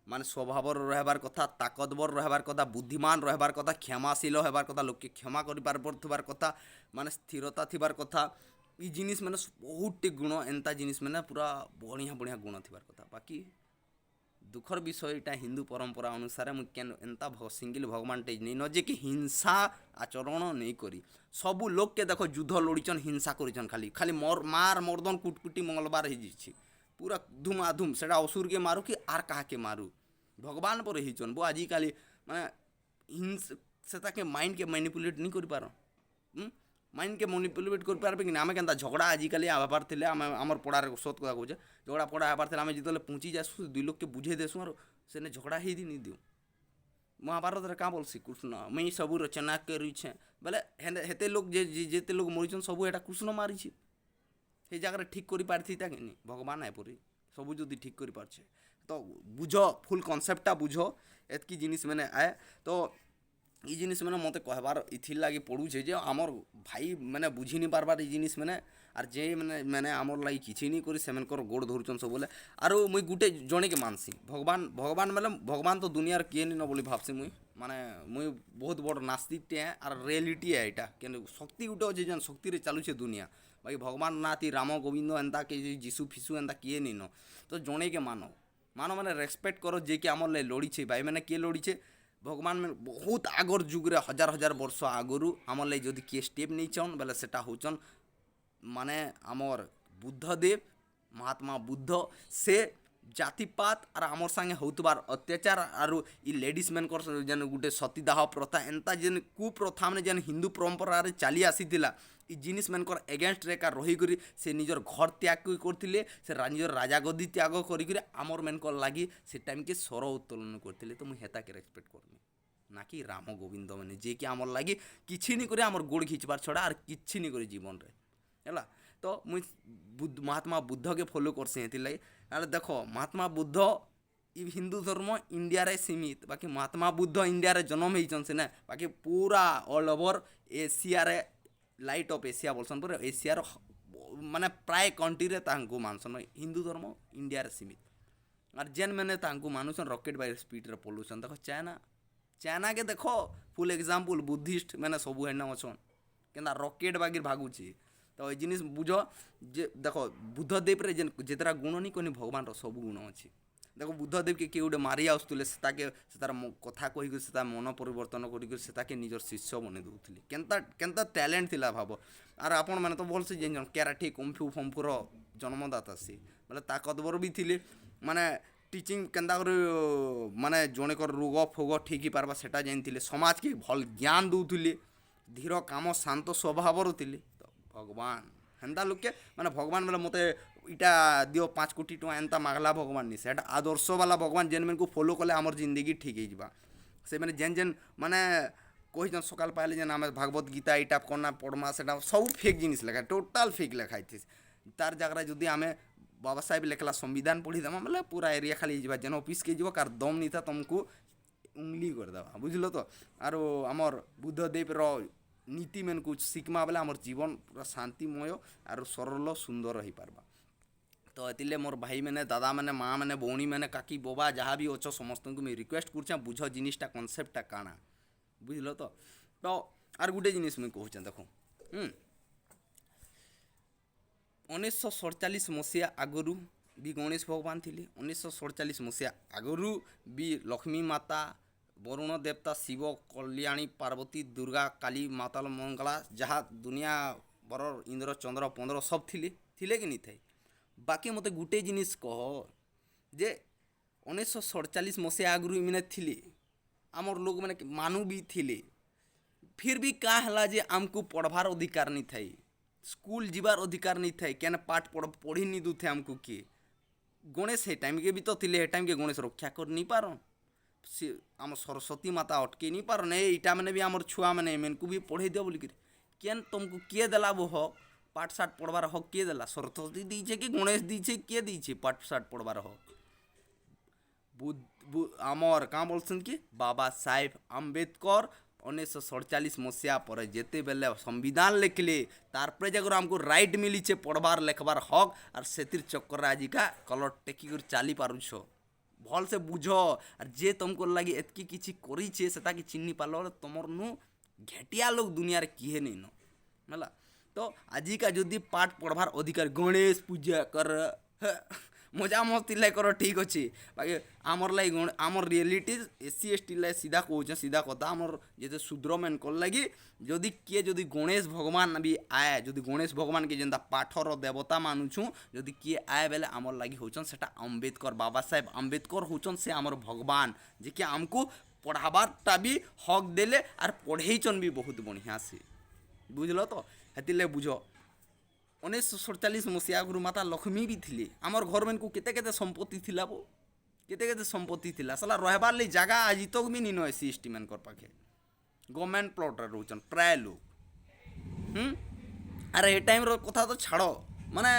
माने स्वभाव रहबार कथा ताकतवर रहबार कथा बुद्धिमान रहबार कथा क्षमाशील होबार कथा लोक के क्षमा करि पारबार कथा माने स्थिरता थिबार कथा ई जिनिस माने बहुत गुण एंता जिनिस माने पूरा बढ़िया बढ़िया गुण थिबार कथा बाकी दुखर विषय इटा हिंदू परंपरा अनुसार मुझे केन एंता सिंगल भगवान टे नहीं न जे कि हिंसा आचरण नहीं करी सबू लोग के देखो युद्ध लड़ीचन हिंसा करिचन खाली खाली मार मर्दन कुटकुटी मंगलबार हो जाइए पूरा धुमाधुम से असुर के मारू कि आर कहा के मारू भगवान पर हिचन वो आजिकाली माने हिंसा के माइंड के मैनिपुलेट नहीं कर पार माइंड के मैनिपुलेट कर पारबे कि आमे केनता झगड़ा आजिकाली आबार थिले आमर पड़ार सत कथा कहूचे झगड़ा पड़ा आबार थिले आमे जितले पहुँची जासु दुई लोग के बुझे देसु और सेने झगड़ा ही दी नहीं दिउ महाभारत रे का बोलसी कृष्ण मई सबू रचना करिछे बोले हेते लोग जेते लोग मरिछन सबू एटा कृष्ण मारिछि हे जगह ठीक करि पारथिता कि नहीं भगवान आए परी सबू जदि ठीक करि पारछे तो बुझ फुल कनसेप्टटा बुझ एतकी जिनिस मैंने आए तो ये जिनिस मैंने मत कहबार इथिर लगी पड़ूचे जे आमर भाई मैंने बुझी नहीं पारबार जिनिस मैंने आर जे मैंने आमर लगी किसी नहीं करी सेमनकर गोड़ धरुचन सब बोले आर मुई गुटे जने के मानसी भगवान भगवान मतलब भगवान तो दुनियार किए नहीं न बोली भावसी मुई माने मुई बहुत बड़ नास्तिकटे है आर रियलिटी है यहाँ कि शक्ति गुटे अच्छे जेन शक्ति रे चलुचे दुनिया बाकी भगवान नाती राम गोविंद एंता के जीशु फिशु एंता किए नहीं न तो जने के मानो मानो मैंने रेस्पेक्ट करो जे कि आमर लाई लड़ीचे भाई मैंने किए लड़ीचे भगवान में बहुत आगर जुग्रे हजार हजार वर्ष आगरू आमर लाई जदि किए स्टेप नहीं चाहन बोले सेटा होचन माने आमर बुद्धदेव महात्मा बुद्ध से जातिपात और आमर संगे होतबार अत्याचार और इ लेडीज मैनकर जेन गुटे सतीदाह प्रथा एंता जेन कुप्रथा मैंने जेन हिंदू परंपरा रे चली आसीथिला इ जिनिस मैनकर एगेंस्ट रे का रही करी से निजर घर त्याग करथिले से निजर राजा गद्दी त्याग करी करी आमर मैनकर लागी से टाइम के स्वर उत्तोलन करथिले तो मुई हेता के रेस्पेक्ट करमी ना कि राम गोविंद मैंने जे कि आमर लागी किछि नहीं करे आमर गोड़ घिचबार छड़ा और किछि नहीं करे जीवन रे हैला तो मुई महात्मा बुद्ध के फॉलो करसी हेति लगे अरे देखो महात्मा बुद्ध ଇ ହିନ୍ଦୁ ଧର୍ମ ଇଣ୍ଡିଆରେ ସୀମିତ ବାକି ମହାତ୍ମା ବୁଦ୍ଧ ଇଣ୍ଡିଆରେ ଜନ୍ମ ହେଇଛନ୍ ସିନା ବାକି ପୁରା ଅଲ୍ ଓଭର୍ ଏସିଆରେ ଲାଇଟ୍ ଅଫ୍ ଏସିଆ ବୋଲସନ୍ ପରେ ଏସିଆର ମାନେ ପ୍ରାୟ କଣ୍ଟ୍ରିରେ ତାଙ୍କୁ ମାନସନ୍ ହିନ୍ଦୁ ଧର୍ମ ଇଣ୍ଡିଆରେ ସୀମିତ ଆର୍ ଯେନ୍ ମାନେ ତାଙ୍କୁ ମାନୁଛନ୍ ରକେଟ୍ ବାଇ ସ୍ପିଡ଼୍ରେ ପଲଉଛନ୍ ଦେଖ ଚାଇନାକେ ଦେଖ ଫୁଲ୍ ଏକ୍ଜାମ୍ପଲ୍ ବୁଦ୍ଧିଷ୍ଟ ମାନେ ସବୁ ହେନ ଅଛନ୍ କେନ୍ତା ରକେଟ୍ ବାଗିର୍ ଭାଗୁଛି ତ ଏ ଜିନିଷ ବୁଝ ଯେ ଦେଖ ବୁଦ୍ଧଦେବରେ ଯେନ୍ ଯେତେଟା ଗୁଣ ନି କନି ଭଗବାନର ସବୁ ଗୁଣ ଅଛି ଦେଖ ବୁଦ୍ଧଦେବକେ କିଏ ଗୋଟେ ମାରି ଆସୁଥିଲେ ସେ ତାର କଥା କହିକରି ସେ ତା ମନ ପରିବର୍ତ୍ତନ କରିକରି ସେ ତାକେ ନିଜର ଶିଷ୍ୟ ବନେଇ ଦେଉଥିଲେ କେନ୍ତା ଟ୍ୟାଲେଣ୍ଟ ଥିଲା ଭାବ ଆର୍ ଆପଣମାନେ ତ ଭଲସେ ଜାଣିଛନ୍ କ୍ୟାରାଟେ କୁମ୍ଫୁ ଫମ୍ଫୁର ଜନ୍ମଦାତା ସେ ବୋଲେ ତାକତବର ବି ଥିଲେ ମାନେ ଟିଚିଂ କେନ୍ତା କରି ମାନେ ଜଣେକର ରୋଗ ଫୋଗ ଠିକ୍ ହେଇପାରବା ସେଟା ଜାଣିଥିଲେ ସମାଜକେ ଭଲ୍ ଜ୍ଞାନ ଦେଉଥିଲେ ଧୀର କାମ ଶାନ୍ତ ସ୍ୱଭାବର ଥିଲେ ତ ଭଗବାନ ହେନ୍ତା ଲୋକେ ମାନେ ଭଗବାନ ବେଲେ ମୋତେ ଇଟା ଦିଅ 5 କୋଟି ଟଙ୍କା ଏନ୍ତା ମାଗଲା ଭଗବାନ ନି ସେଟା ଆଦର୍ଶ ବାଲା ଭଗବାନ ଯେନ୍ମାନଙ୍କୁ ଫଲୋ କଲେ ଆମର ଜିନ୍ଦଗି ଠିକ୍ ହେଇଯିବା ସେମାନେ ଯେନ୍ ମାନେ କହିଛନ୍ ସକାଳ ପାଇଲେ ଯେନ୍ ଆମେ ଭାଗବତ ଗୀତା ଇଟା କନା ପଢ଼ମା ସେଟା ସବୁ ଫେକ୍ ଜିନିଷ ଲେଖା ଟୋଟାଲ୍ ଫେକ୍ ଲେଖା ହେଇଥିସି ତାର ଜାଗାରେ ଯଦି ଆମେ ବାବା ସାହେବ ଲେଖଲା ସମ୍ବିଧାନ ପଢ଼ିଦେମା ବେଲେ ପୁରା ଏରିଆ ଖାଲି ହେଇଯିବା ଯେନ୍ ଅଫିସ୍କେ ଯିବ କାର ଦମ୍ ନିତା ତମକୁ ଉଙ୍ଗଲି କରିଦେବା ବୁଝିଲ ତ ଆରୁ ଆମର୍ ବୁଦ୍ଧଦେବର ନୀତି ମାନଙ୍କୁ ଶିଖ୍ମା ବେଲେ ଆମର୍ ଜୀବନ ପୁରା ଶାନ୍ତିମୟ ଆରୁ ସରଳ ସୁନ୍ଦର ହେଇପାରବା ତ ଏଥିଲେ ମୋର୍ ଭାଇମାନେ ଦାଦାମାନେ ମାଆମାନେ ଭଉଣୀମାନେ କାକି ବୋବା ଯାହା ବି ଅଛ ସମସ୍ତଙ୍କୁ ମୁଇଁ ରିକ୍ୱେଷ୍ଟ କରୁଛେଁ ବୁଝ ଜିନିଷଟା କନସେପ୍ଟଟା କାଣା ବୁଝିଲ ତ ଆର୍ ଗୋଟେ ଜିନିଷ ମୁଇଁ କହୁଛେଁ ଦେଖ 1947 ମସିହା ଆଗରୁ ବି ଗଣେଶ ଭଗବାନ ଥିଲେ 1947 ମସିହା ଆଗରୁ ବି ଲକ୍ଷ୍ମୀ ମାତା ବରୁଣ ଦେବତା ଶିବ କଲ୍ୟାଣୀ ପାର୍ବତୀ ଦୁର୍ଗା କାଳୀ ମାତାଲ ମଙ୍ଗଳା ଯାହା ଦୁନିଆ ବର ଇନ୍ଦ୍ର ଚନ୍ଦ୍ର ପନ୍ଦର ସବ ଥିଲେ କି ନି ଥାଏ ବାକି ମୋତେ ଗୋଟେ ଜିନିଷ କହ ଯେ 1947 ମସିହା ଆଗରୁ ଏମାନେ ଥିଲେ ଆମର ଲୋକମାନେ ମାନୁ ବି ଥିଲେ ଫିର୍ ବି କାଁ ହେଲା ଯେ ଆମକୁ ପଢ଼ବାର ଅଧିକାର ନି ଥାଏ ସ୍କୁଲ ଯିବାର ଅଧିକାର ନି ଥାଏ କେନ୍ ପାଠ ପଢ଼ି ନି ଦଉଥାଏ ଆମକୁ କିଏ ଗଣେଶ ହେ ଟାଇମ୍କେ ବି ତ ଥିଲେ ହେ ଟାଇମ୍କେ ଗଣେଶ ରକ୍ଷା କରି ନି ପାରନ୍ ସେ ଆମ ସରସ୍ୱତୀ ମାତା ଅଟକେଇ ନି ପାରନ୍ ଏଇଟା ମାନେ ବି ଆମର ଛୁଆମାନେ ଏମାନଙ୍କୁ ବି ପଢ଼େଇ ଦିଅ ବୋଲିକିରି କେନ୍ ତମକୁ କିଏ ଦେଲା ବୋ ହକ୍ ପାଠ ସାଠ ପଢ଼ବାର ହକ୍ କିଏ ଦେଲା ସରସ୍ୱତୀ ଦେଇଛେ କି ଗଣେଶ ଦେଇଛେ କିଏ ଦେଇଛେ ପାଠ ସାଠ ପଢ଼ବାର ହକ୍ ଆମର କାଁ ବୋଲସନ୍ କି ବାବା ସାହେବ ଆମ୍ବେଦକର 1947 ମସିହା ପରେ ଯେତେବେଲେ ସମ୍ବିଧାନ ଲେଖିଲେ ତାରପରେ ଯାକର ଆମକୁ ରାଇଟ୍ ମିଳିଛେ ପଢ଼ବାର ଲେଖବାର ହକ୍ ଆର୍ ସେଥିର୍ ଚକ୍କରରେ ଆଜିକା କଲର୍ ଟେକିକରି ଚାଲି ପାରୁଛ ଭଲସେ ବୁଝ ଆର୍ ଯେ ତମକର ଲାଗି ଏତ୍କି କିଛି କରିଛେ ସେଟାକେ ଚିହ୍ନି ପାରଲ ବେଲେ ତମର ନୁ ଘେଟିଆ ଲୋକ ଦୁନିଆରେ କିଏ ନେଇନ ହେଲା ତ ଆଜିକା ଯଦି ପାଠ ପଢ଼ବାର ଅଧିକାର ଗଣେଶ ପୂଜା କର ମଜା ମସ୍ତି ଲାଗି କର ଠିକ୍ ଅଛି ବାକି ଆମର୍ ଲାଗି ଆମର୍ ରିଏଲିଟି SC ST ଲାଗି ସିଧା କହୁଛେଁ ସିଧା କଥା ଆମର୍ ଯେତେ ଶୂଦ୍ରମାନଙ୍କର ଲାଗି ଯଦି କିଏ ଯଦି ଗଣେଶ ଭଗବାନ ବି ଆଏ ଯଦି ଗଣେଶ ଭଗବାନକେ ଯେନ୍ତା ପାଠର ଦେବତା ମାନୁଛୁଁ ଯଦି କିଏ ଆଏ ବେଲେ ଆମର୍ ଲାଗି ହଉଛନ୍ ସେଟା ଆମ୍ବେଦକର ବାବା ସାହେବ ଆମ୍ବେଦକର ହଉଛନ୍ ସେ ଆମର ଭଗବାନ ଯେ କି ଆମକୁ ପଢ଼ାବାରଟା ବି ହକ୍ ଦେଲେ ଆର୍ ପଢ଼େଇଛନ୍ ବି ବହୁତ ବଢ଼ିଆ ସେ ବୁଝିଲ ତ ହେଥିର୍ଲାଗି ବୁଝ 1947 ମସିହା ଆଗରୁ ମାତା ଲକ୍ଷ୍ମୀ ବି ଥିଲେ ଆମର ଘରମାନଙ୍କୁ କେତେ ସମ୍ପତ୍ତି ଥିଲା ବୋ କେତେ ସମ୍ପତ୍ତି ଥିଲା ସାଲା ରହିବାର୍ ଲାଗି ଜାଗା ଆଜି ତକ ବି ନିନ SC ST ମାନଙ୍କର ପାଖେ ଗଭର୍ଣ୍ଣମେଣ୍ଟ ପ୍ଲଟ୍ରେ ରହୁଛନ୍ ପ୍ରାୟ ଲୋକ ଆରେ ଏ ଟାଇମ୍ର କଥା ତ ଛାଡ଼ ମାନେ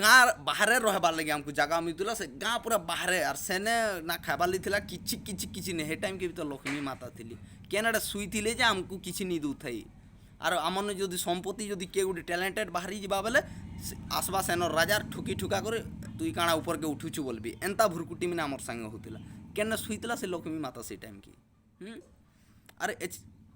ଗାଁ ବାହାରେ ରହିବାର୍ ଲାଗି ଆମକୁ ଜାଗା ମିଳୁଥିଲା ସେ ଗାଁ ପୁରା ବାହାରେ ଆର୍ ସେନେ ନା ଖାଇବାର୍ ଲାଗି ଥିଲା କିଛି ନେଇ ହେ ଟାଇମ୍କେ ବି ତ ଲକ୍ଷ୍ମୀ ମାତା ଥିଲେ କେନ୍ ଆଡ଼େ ଶୁଇଥିଲେ ଯେ ଆମକୁ କିଛି ନି ଦଉଥାଇ ଆର୍ ଆମର୍ନେ ଯଦି ସମ୍ପତ୍ତି ଯଦି କିଏ ଗୋଟେ ଟ୍ୟାଲେଣ୍ଟେଡ଼ ବାହାରି ଯିବା ବେଲେ ଆସବା ସେନ ରାଜାର ଠୁକି ଠୁକା କରି ତୁଇ କାଣା ଉପରକେ ଉଠୁଛୁ ବୋଲବି ଏନ୍ତା ଭୁରକୁଟି ମାନେ ଆମର୍ ସାଙ୍ଗେ ହଉଥିଲା କେନେ ଶୁଇଥିଲା ସେ ଲକ୍ଷ୍ମୀ ମାତା ସେ ଟାଇମ୍କି ଆରେ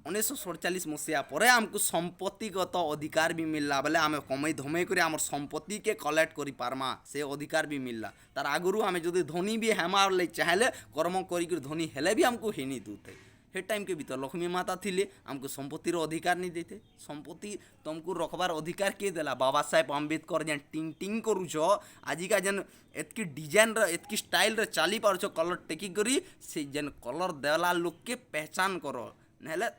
1947 ମସିହା ପରେ ଆମକୁ ସମ୍ପତ୍ତିଗତ ଅଧିକାର ବି ମିଳିଲା ବେଲେ ଆମେ କମେଇ ଧମେଇ କରି ଆମର୍ ସମ୍ପତ୍ତିକେ କଲେକ୍ଟ କରିପାରମା ସେ ଅଧିକାର ବି ମିଳିଲା ତାର ଆଗରୁ ଆମେ ଯଦି ଧନୀ ବି ହେମାର ଲାଗି ଚାହିଁଲେ କର୍ମ କରିକିରି ଧନୀ ହେଲେ ବି ଆମକୁ ହେଇନି ଦଉଥାଏ हे टाइम के भीतर लक्ष्मी माता थिले आमको संपत्तिर अधिकार नहीं देते संपत्ति तुमको रखबार अधिकार किए देला बाबा साहेब आम्बेडकर जेन टिंग टिंग करूछ आजिका जेन एतकी डिजाइन एतकी स्टाइल रे चली पारुछ कलर टेकी करी से जेन कलर देला लोक के पहचान करो नहेले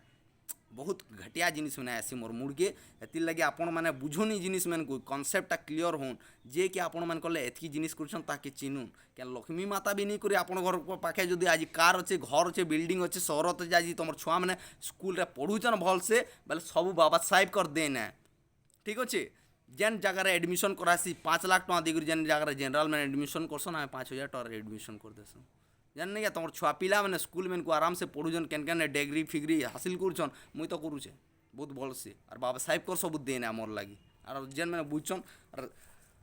बहुत घटिया जिनिस मैंने आसी मोर मुड़ के एतिर लगे आपण मैंने बुझुनी जिनिस मैंने को कनसेप्टा क्लियर होन जे कि आपण मन कले एतकी जिनिस करछन ताके चिनुन क्या लक्ष्मी माता भी नहीं करी आपण घर पाखे जदि आज कार अच्छे घर अच्छे बिल्डिंग अच्छे सहर अच्छे आज तुम छुआ मैंने स्कूल रे पढ़ुछन भल से बेले सब बाबा साहेब कर देना ठीक अच्छे जेन जगह एडमिशन करासी 5 लाख टଙ୍କା देकर जेन जगह जेनराल में एडमिशन करसन आम 5,000 टଙ୍କା एडमिशन कर देसन जान नहीं तुम छुआ पिला मैंने स्कूल में को आराम से पढ़ुन केन डिग्री फिग्री हासिल करछन मुई तो करुचे बहुत भल से और बाबा साहेब कर सब देने आमर लगी और जेन मैंने बुझछन और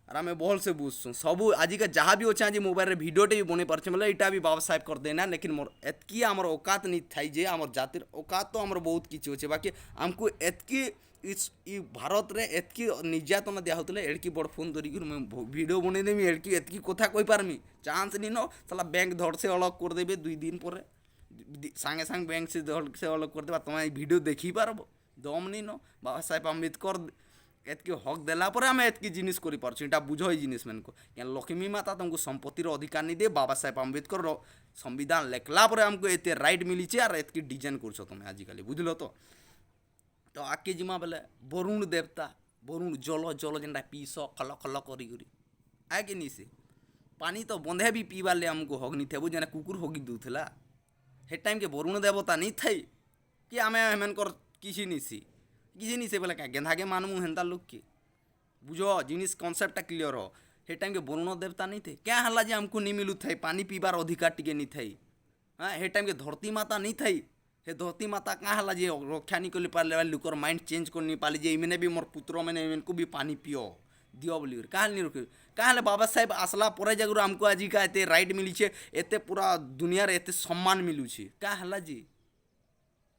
आम भल से बुझसुँ सब आजिका जहाँ भी अच्छे आज मोबाइल भिडियोटे भी बन पारे मतलब यहाँ भी बाबा साहेब कर देना लेकिन मोर एतकी आमर औकात नहीं थी जे आमर जातिर औकात तो आमर बहुत किसी अच्छे बाकी आमको एतकी इस भारत रे एतकी निर्यातना दिया होता एड़की बड़ फोन धरिक भिडियो बनईदेमी एड़की एतकी कथा कही पारमी चांस नहीं न साला बैंक धड़ से अलग कर देबे 2 दिन पर सांगे सांग बैंक से धड़ से अलग कर देबा तुम भिडियो देखी पारब दम नहीं न बाबा साहेब आम्बेडकर एतकी हक देला पर आम एतकी जिनिस करि पारछु एटा बुझ जिनिस मन को क्या लक्ष्मी माता तुमको संपत्तिर अधिकार नहीं दे बाबा साहेब आम्बेडकर संविधान लेखला पर आमको एते राइट मिली और एतकी डिजाइन करछ तुम आजिकल बुझल तो आगे जिमा बेले वरुण देवता वरुण जल जल जेनटा पीस खल खल करी आगे नी से पानी तो बंधे भी पीबार ले आमको हक नहीं थे जेना कुकुर हगी दूला हे टाइम के वरुण देवता नहीं थी कि आम हेमनकर किसी नहीं से बोले क्या गेंधा के मानमु हेन्ता लोग के बुझो जिनिस कनसेप्टा क्लीयर हो हे टाइम के वरुण देवता नहीं थे क्या हल्ला जे हमको नहीं मिलू थे पानी पीबार अधिकार टिके नहीं थे हाँ हे टाइम के धरती माता नहीं थी हे धरती माता क्या हल्ला जे रक्षा नहीं कर पारे लुकर माइंड चेंज कर नहीं पाले जे इमें भी मोर पुत्र मैंने इनको भी पानी पियो दियो बोली क्या नहीं रुके क्या बाबा साहेब आसला पर जगह आमको आज का एते राइट मिली एत पूरा दुनिया एत सम्मान मिलूचे क्या हल्ला जी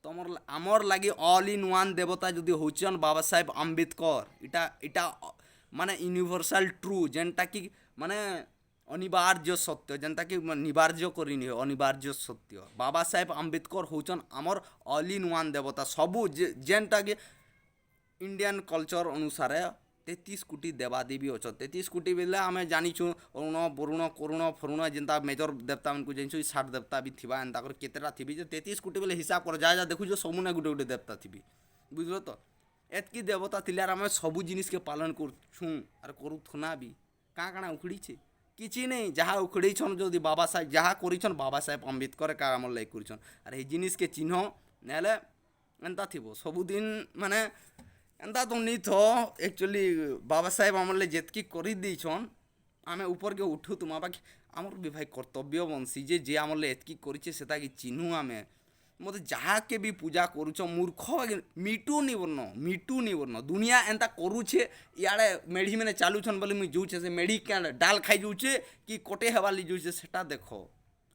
तुम आमर लगे ऑल इन वन देवता जदि होचन बाबा साहेब आम्बेडकर इटा इटा माने यूनिवर्सल ट्रू जेनटा कि माने अनिवार्य सत्य जेनटा कि निवार्य करिनी अनिवार्य सत्य बाबा साहेब आम्बेडकर होचन आमर ऑल इन वन देवता सबू जेनटा कि इंडियन कल्चर अनुसार 33 कोटी देवादेवी अच्छा 33 कोटी बेले आम जानीचु अरुण वरुण करुण फरुण जेनता मेजर देवता उनको जानी 60 देवता भी थी एंता केतेटा थी 33 कोटी बेले हिसाब कर जा देखुच सबुना गोटे गोटे देवता थी बुझल तो एतकी देवता थी आम सबू जिनिस के पालन करूँ और करूना भी क्या काଣା उखड़ी किसी नहीं जहाँ उखड़ी जो बाबा साहेब जहाँ कर बाबा साहेब आम्बेडकर का आम लाइक कर जिनिस के चिन्ह नाले एंता थी सबुदिन माने एंता तो नहीं थो एक्चुअली बाबा साहेब आमर जेतकी कर देछन आमे ऊपर के उठू तुम बाकी आमर भी भाई कर्तव्य बंसी जे आमर एतकी करिछे सेटा कि चिन्हू आमे मत जहाँ के भी पूजा करुच मूर्ख मिटू नहीं बन दुनिया एंता करुचे इे मेढ़ी मैंने चालूछन बोले मुझे जोचे से मेढ़ी क्या डाल खाई जोचे कि कटे हवा ली जोचे सेटा देख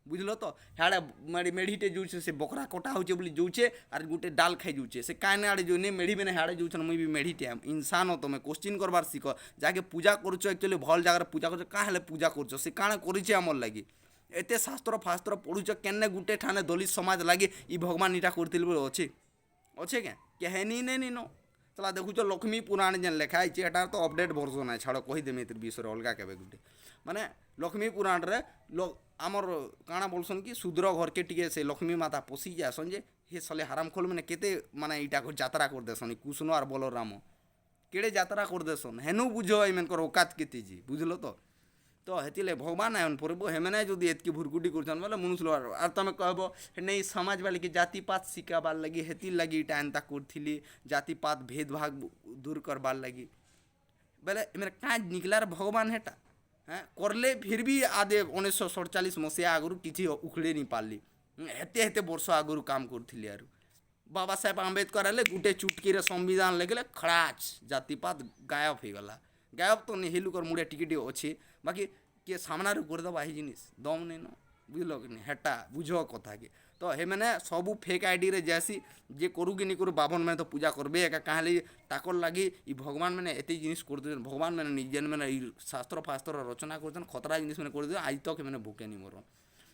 बुझल तो हाड़े मेढ़ीटे जोचे से बकरा कटा होचे बोली जोचे और गोटे डाल खाई जोचे से काने आड़े जो नहीं मेढ़ी मैंने हाड़े जोचन मुई भी मेढ़ीटे इंसान हो तुम क्वेश्चन करवार शिख जाके पूजा करुच एक्चुअली भल जगह पूजा कर क्या हेल्ले पूजा करुच से काଣା करिछे आमर लगी एते शास्त्र फास्त्र पढ़ुच केने गुटे ठाने दलित समाज लगे ई भगवान इटा करथिल बोले अच्छे क्या कहनी नहीं नो चला देखुच लक्ष्मी पुराण जेन लेखा है एटार तो अपडेट वर्जन है छाड़ कहीदेमी ए विषय अलग केवे गुटे माने लक्ष्मी पुराण रे आमर काଣା बोलसन कि शूद्र घर के टिके से लक्ष्मी माता पोसी जासन जे हे सले हराम खोल मैंने केते माने इटा को यात्रा कर देसन कृष्ण और बलराम केड़े यात्रा कर देसन हेनु बुझो इमेनकर औकात केते जी बुझलो तो हेतिले भगवान आयन पड़ब हेमेने जो एतकी भुरकुटी कर बोले मनुष्य और तुम कहब नहीं समाज वाले कि जातिपात शिखाबार लगी हेती लगी इटा एंता करी जातिपात भेदभाव दूर करबार लगी बोले मेरे क्या निकलार भगवान हेटा हाँ करले फिर भी आदे 1947 मसीहा आगु किसी उखड़े नहीं पारली हेते हेते वर्ष आगु काम करी आर बाबा साहेब आम्बेडकर आले गोटे चुटकी संविधान लिखले खड़ाच जातिपात गायब हो गला गायब तो नहीं हेलुकर मुड़े टिके अच्छे बाकी किए सामना करदेबा ही जिनिस दम नहीं न बुझल कि नहीं हेटा बुझ कथा के तो हे मैंने सबू फेक आईडी रे जैसी जे करू कि नहीं करू बाभन मैंने तो पूजा करबे एका कहाँ ताकर लगी ई भगवान मैंने एत जिनिस कर भगवान मैंने निजे मैंने शास्त्र फास्त्र रचना कर खतरा जिनिस मैंने कर आज तक मैंने भूके नहीं मोर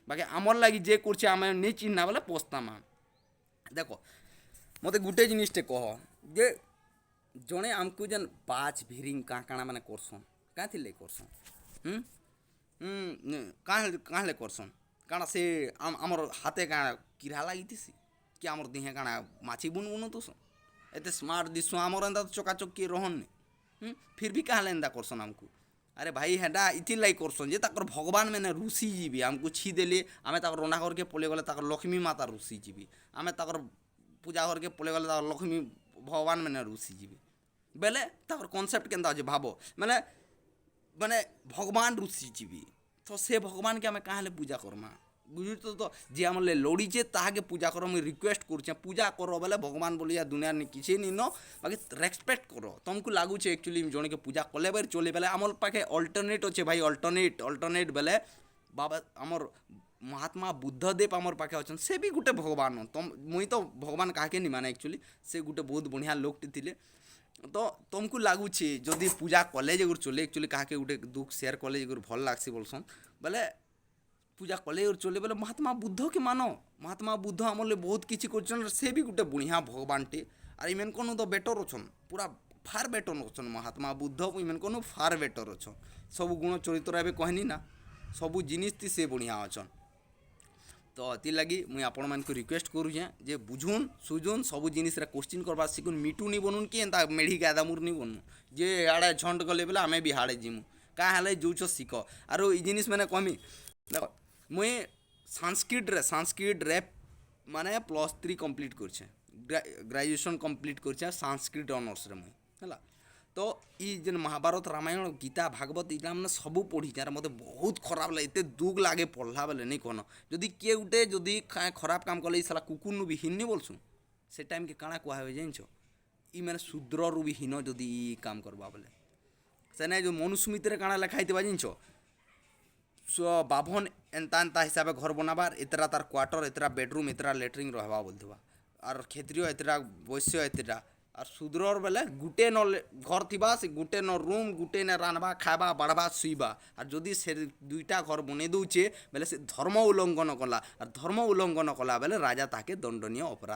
बाकी आमर लगी जे कर नहीं चिन्हा बोले पस्तामा देख मत गोटे जिनिसटे कह जे जड़े आमको जेन पाँच भिरिंग काଣା मैंने करसन क्या थी करसन काहे करसन काଣା से आमर हाथे काଣା किरा लगी कि आमर दिहे काଣା माछी बुन बुन तुसन एत स्मार्ट दिसु आमर एंता तो चकाचक किए रहन फिर भी कहाँ एंता करसन आमको अरे भाई हेडा इथि लाई करसन जे ताकर भगवान मैंने ऋषि जीवी आमको छी देले आमे ताकर रंधा करके पले गले ताकर लक्ष्मी माता ऋषि जीवी आमे ताकर पूजा करके पले गले ताकर लक्ष्मी भगवान मैंने ऋषि जीवी ବେଲେ ତାଙ୍କର କନସେପ୍ଟ କେନ୍ତା ଅଛି ଭାବ ମାନେ ମାନେ ଭଗବାନ ଋଷିଯିବି ତ ସେ ଭଗବାନକେ ଆମେ କାଁ ହେଲେ ପୂଜା କର୍ମା ବୁଝୁଛ ତ ଯିଏ ଆମର ଲଢ଼ିଛେ ତାହାକେ ପୂଜା କର ମୁଇଁ ରିକ୍ୱେଷ୍ଟ କରୁଛେ ପୂଜା କର ବେଲେ ଭଗବାନ ବୋଲି ଦୁନିଆରେ କିଛି ନିନ ବାକି ରେସପେକ୍ଟ କର ତମକୁ ଲାଗୁଛେ ଆକ୍ଚୁଆଲି ଜଣକେ ପୂଜା କଲେ ବେଲେ ଚଲେ ବେଲେ ଆମର ପାଖେ ଅଲ୍ଟରନେଟ୍ ଅଛେ ଭାଇ ଅଲ୍ଟରନେଟ୍ ବେଲେ ବାବା ଆମର ମହାତ୍ମା ବୁଦ୍ଧଦେବ ଆମର ପାଖେ ଅଛନ୍ ସେ ବି ଗୋଟେ ଭଗବାନ ମୁଇଁ ତ ଭଗବାନ କାହାକେ ନି ମାନେ ଆକ୍ଚୁଆଲି ସେ ଗୋଟେ ବହୁତ ବଢ଼ିଆ ଲୋକଟେ ଥିଲେ ତ ତମକୁ ଲାଗୁଛେ ଯଦି ପୂଜା କଲେ ଯେ ଗୋଟେ ଚଲେ ଆକ୍ଚୁଆଲି କାହାକେ ଗୋଟେ ଦୁଃଖ ସେୟାର କଲେ ଯେ ଗୋଟେ ଭଲ ଲାଗ୍ସି ବୋଲସନ୍ ବେଲେ ପୂଜା କଲେ ଚଲେ ବେଲେ ମହାତ୍ମା ବୁଦ୍ଧକେ ମାନ ମହାତ୍ମା ବୁଦ୍ଧ ଆମର୍ଲେ ବହୁତ କିଛି କରିଛନ୍ ସେ ବି ଗୋଟେ ବଢ଼ିଆ ଭଗବାନଟେ ଆର୍ ଇମାନଙ୍କନୁ ତ ବେଟର୍ ଅଛନ୍ ପୁରା ଫାର୍ ବେଟର୍ ଅଛନ୍ ମହାତ୍ମା ବୁଦ୍ଧ ଇମାନଙ୍କନୁ ଫାର୍ ବେଟର୍ ଅଛନ୍ ସବୁ ଗୁଣ ଚରିତ୍ର ଏବେ କହନି ନା ସବୁ ଜିନିଷଥି ସେ ବଢ଼ିଆ ଅଛନ୍ ତ ଏଥିଲାଗି ମୁଇଁ ଆପଣମାନଙ୍କୁ ରିକ୍ୱେଷ୍ଟ କରୁଛେଁ ଯେ ବୁଝୁନ୍ ସୁଝୁନ୍ ସବୁ ଜିନିଷରେ କୋଶ୍ଚିନ୍ କରବା ଶିଖୁନ୍ ମିଟୁ ନି ବନୁନ୍ କି ଏନ୍ତା ମେଢ଼ି ଗାଦାମୁର ନି ବନୁନ୍ ଯେ ଆଡ଼େ ଝଣ୍ଡ ଗଲେ ବେଲେ ଆମେ ବି ହାଡ଼େ ଯିମୁ କାଁ ହେଲେ ଯଉଛ ଶିଖ ଆରୁ ଇ ଜିନିଷ ମାନେ କହମି ଦେଖ ମୁଇଁ ସାଂସ୍କ୍ରିଟ୍ରେ ମାନେ +3 କମ୍ପ୍ଲିଟ୍ କରିଛେ ଗ୍ରାଜୁଏସନ୍ କମ୍ପ୍ଲିଟ୍ କରିଛେ ସାଂସ୍କ୍ରିଟ୍ ଅନର୍ସରେ ମୁଇଁ ହେଲା ତ ଇ ଯେନ୍ ମହାଭାରତ ରାମାୟଣ ଗୀତା ଭାଗବତ ଇଟା ମାନେ ସବୁ ପଢ଼ିଛେ ଆର୍ ମତେ ବହୁତ ଖରାପ ଲାଗେ ଏତେ ଦୁଃଖ ଲାଗେ ପଢ଼ଲା ବେଲେ ନାଇଁ କହନ ଯଦି କିଏ ଗୁଟେ ଯଦି ଖରାପ କାମ କଲେ ଇ ସାଲା କୁକୁରନୁ ବି ହିନ୍ନି ବୋଲସୁଁ ସେ ଟାଇମ୍କେ କାଣା କୁହାହୁଏ ଜାଣିଛ ଇ ମାନେ ଶୂଦ୍ରରୁ ବି ହୀନ ଯଦି ଇ କାମ କରବା ବେଲେ ସେନେ ଯେଉଁ ମନୁସ୍ମୃତିରେ କାଣା ଲେଖା ହେଇଥିବା ଜାଣିଛ ବାଭନ ଏନ୍ତା ଏନ୍ତା ହିସାବେ ଘର ବନାବାର ଏତେଟା ତାର କ୍ୱାର୍ଟର ଏତେଟା ବେଡ଼ରୁମ୍ ଏତେଟା ଲେଟ୍ରିନ୍ ରହେବା ବୋଲୁଥିବା ଆର୍ କ୍ଷତ୍ରିୟ ଏତେଟା ବୈଶ୍ୟ ଏତେଟା ଆର୍ ଶୂଦ୍ରର ବେଲେ ଗୁଟେ ନ ଘର ଥିବା ସେ ଗୁଟେ ନ ରୁମ୍ ଗୁଟେ ନେ ରାନ୍ଧବା ଖାଇବା ବାଢ଼ବା ଶୁଇବା ଆର୍ ଯଦି ସେ ଦୁଇଟା ଘର ବନେଇ ଦଉଛେ ବେଲେ ସେ ଧର୍ମ ଉଲ୍ଲଙ୍ଘନ କଲା ଆର୍ ଧର୍ମ ଉଲ୍ଲଙ୍ଘନ କଲା ବେଲେ ରାଜା ତାକେ ଦଣ୍ଡନୀୟ ଅପରାଧ